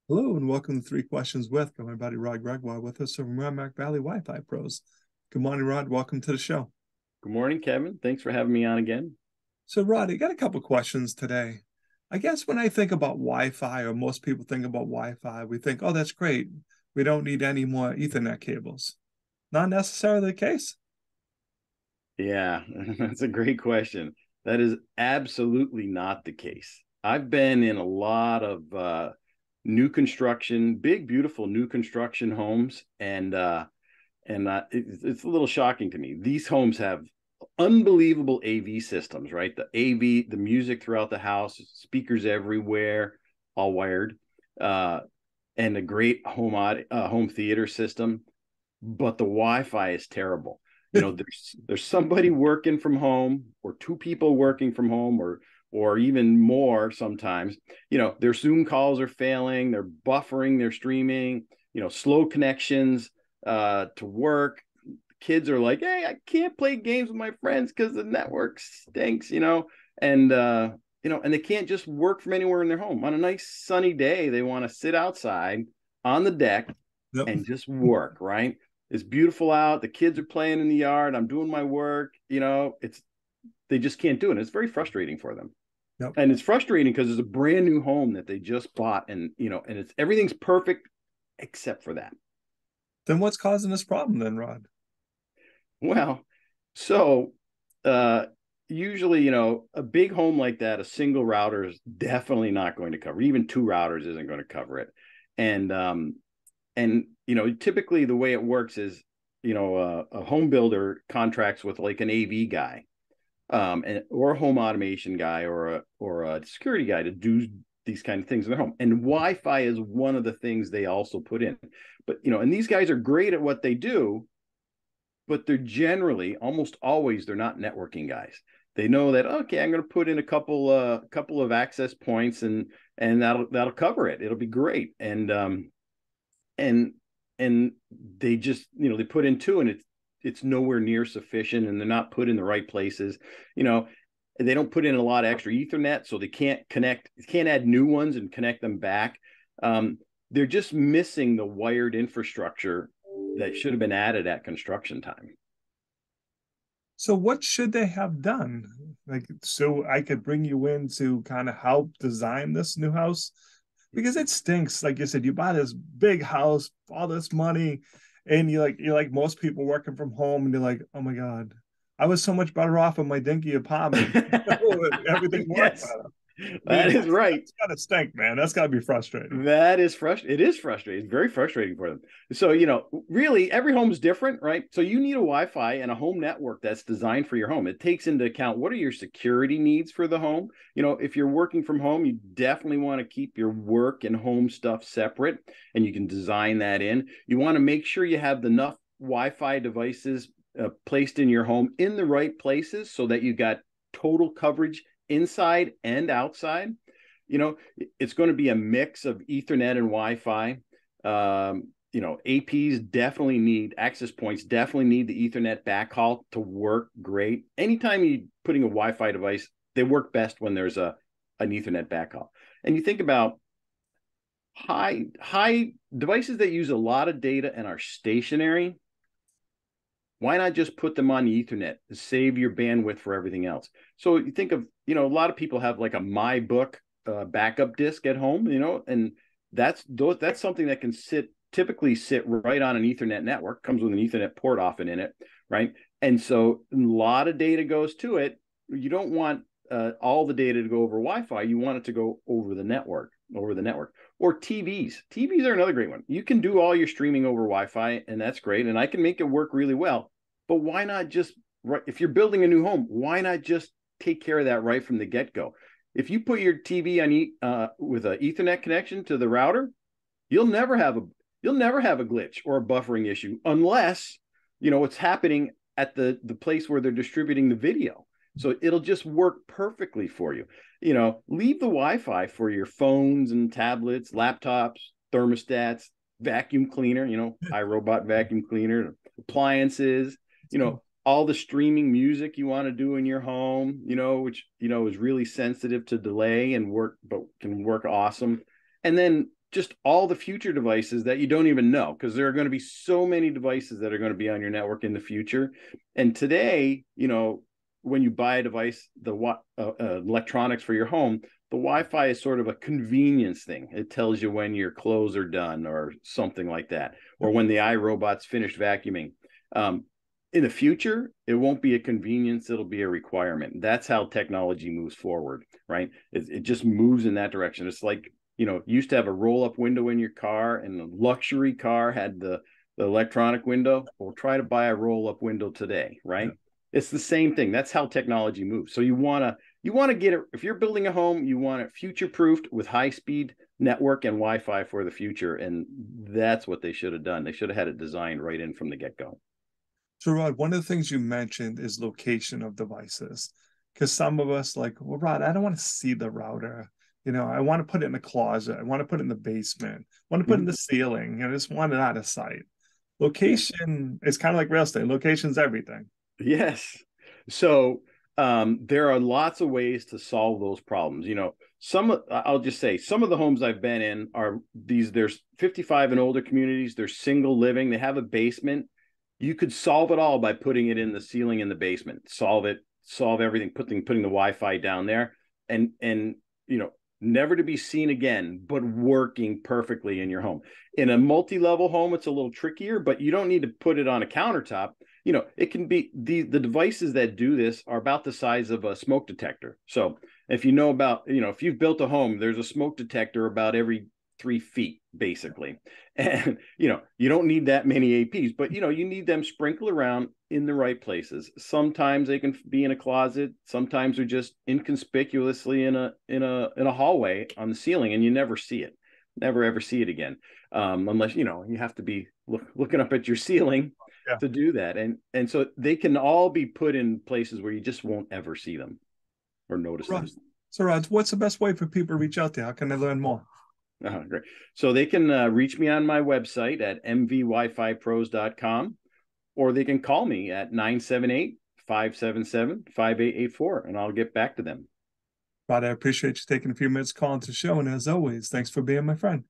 Hello and welcome to Three Questions with my buddy Rod Gregoire with us from Merrimack Valley Wi-Fi Pros. Good morning, Rod. Welcome to the show. Good morning, Kevin. Thanks for having me on again. So, Rod, I got a couple questions today. I guess when I think about Wi-Fi, or most people think about Wi-Fi, we think, oh, that's great. We don't need any more Ethernet cables. Not necessarily the case. Yeah, that's a great question. That is absolutely not the case. I've been in a lot of new construction, big, beautiful new construction homes, and it's a little shocking to me. These homes have unbelievable AV systems, right? The AV, the music throughout the house, speakers everywhere, all wired, uh, and a great home theater system. But the Wi-Fi is terrible. There's somebody working from home, or two people working from home, or even more sometimes. Their Zoom calls are failing, they're buffering, they're streaming, slow connections to work. Kids are like, hey, I can't play games with my friends because the network stinks, and they can't just work from anywhere in their home. On a nice sunny day, they want to sit outside on the deck Yep. and just work, right? It's beautiful out. The kids are playing in the yard. I'm doing my work. They just can't do it. It's very frustrating for them. Yep. And it's frustrating because it's a brand new home that they just bought, and it's everything's perfect except for that. Then what's causing this problem then, Rod? Well, so usually, a big home like that, a single router is definitely not going to cover. Even two routers isn't going to cover it. And typically the way it works is, a home builder contracts with like an AV guy, or a home automation guy, or a security guy to do these kind of things in their home. And Wi-Fi is one of the things they also put in. But and these guys are great at what they do, but they're generally, almost always, they're not networking guys. They know that, okay, I'm going to put in a couple of access points, and that'll cover it. It'll be great. And they just, they put in two, and it's nowhere near sufficient, and they're not put in the right places. They don't put in a lot of extra Ethernet, so they can't add new ones and connect them back. They're just missing the wired infrastructure that should have been added at construction time. So what should they have done? Like, so I could bring you in to kind of help design this new house because it stinks. Like you said, you buy this big house, all this money, and you're like most people working from home, and you're like, oh my God, I was so much better off in my dinky apartment. Everything worked Yes, better. I that mean, is right. that's gotta stink, man. That's gotta be frustrating. That is frustrating. It is frustrating. It's very frustrating for them. So, really every home is different, right? So you need a Wi-Fi and a home network that's designed for your home. It takes into account what are your security needs for the home. If you're working from home, you definitely want to keep your work and home stuff separate, and you can design that in. You want to make sure you have enough Wi-Fi devices placed in your home in the right places so that you got total coverage inside and outside. It's going to be a mix of Ethernet and Wi-Fi. APs definitely need access points, definitely need the Ethernet backhaul to work great. Anytime you're putting a Wi-Fi device, they work best when there's an Ethernet backhaul. And you think about high devices that use a lot of data and are stationary. Why not just put them on the Ethernet to save your bandwidth for everything else? So you think of, a lot of people have like a MyBook backup disk at home, and that's something that can typically sit right on an Ethernet network, comes with an Ethernet port often in it, right? And so a lot of data goes to it. You don't want all the data to go over Wi-Fi. You want it to go over the network. Or TVs. TVs are another great one. You can do all your streaming over Wi-Fi, and that's great, and I can make it work really well. But why not just, if you're building a new home, why not just take care of that right from the get-go? If you put your TV on with an Ethernet connection to the router, you'll never have a glitch or a buffering issue unless it's happening at the place where they're distributing the video. So it'll just work perfectly for you. Leave the Wi-Fi for your phones and tablets, laptops, thermostats, vacuum cleaner, iRobot vacuum cleaner, appliances, all the streaming music you want to do in your home, which, is really sensitive to delay and work, but can work awesome. And then just all the future devices that you don't even know, because there are going to be so many devices that are going to be on your network in the future. And today, when you buy a device, the electronics for your home, the Wi-Fi is sort of a convenience thing. It tells you when your clothes are done or something like that, or when the iRobot's finished vacuuming. In the future, it won't be a convenience. It'll be a requirement. That's how technology moves forward, right? It just moves in that direction. It's like, you used to have a roll-up window in your car, and the luxury car had the electronic window. Well, try to buy a roll-up window today, right? Yeah. It's the same thing. That's how technology moves. So you want to get it. If you're building a home, you want it future-proofed with high-speed network and Wi-Fi for the future. And that's what they should have done. They should have had it designed right in from the get-go. So Rod, one of the things you mentioned is location of devices. Because some of us well, Rod, I don't want to see the router. I want to put it in the closet. I want to put it in the basement. I want to put it in the ceiling. I just want it out of sight. Location is kind of like real estate. Location's everything. Yes. So there are lots of ways to solve those problems. I'll just say some of the homes I've been in are there's 55 and older communities. They're single living. They have a basement. You could solve it all by putting it in the ceiling in the basement. Solve everything, putting the Wi-Fi down there, and never to be seen again, but working perfectly in your home. In a multi-level home, it's a little trickier, but you don't need to put it on a countertop. It can be the devices that do this are about the size of a smoke detector. So if if you've built a home, there's a smoke detector about every 3 feet, basically. And, you don't need that many APs, but, you need them sprinkled around in the right places. Sometimes they can be in a closet. Sometimes they're just inconspicuously in a hallway on the ceiling, and you never see it. Never, ever see it again. Unless, you have to be looking up at your ceiling to do that. And so they can all be put in places where you just won't ever see them or notice them. So Rod, what's the best way for people to reach out to you? How can they learn more? Great. So they can reach me on my website at mvwifipros.com, or they can call me at 978-577-5884, and I'll get back to them. Rod, I appreciate you taking a few minutes calling to the show. And as always, thanks for being my friend.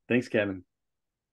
Thanks, Kevin.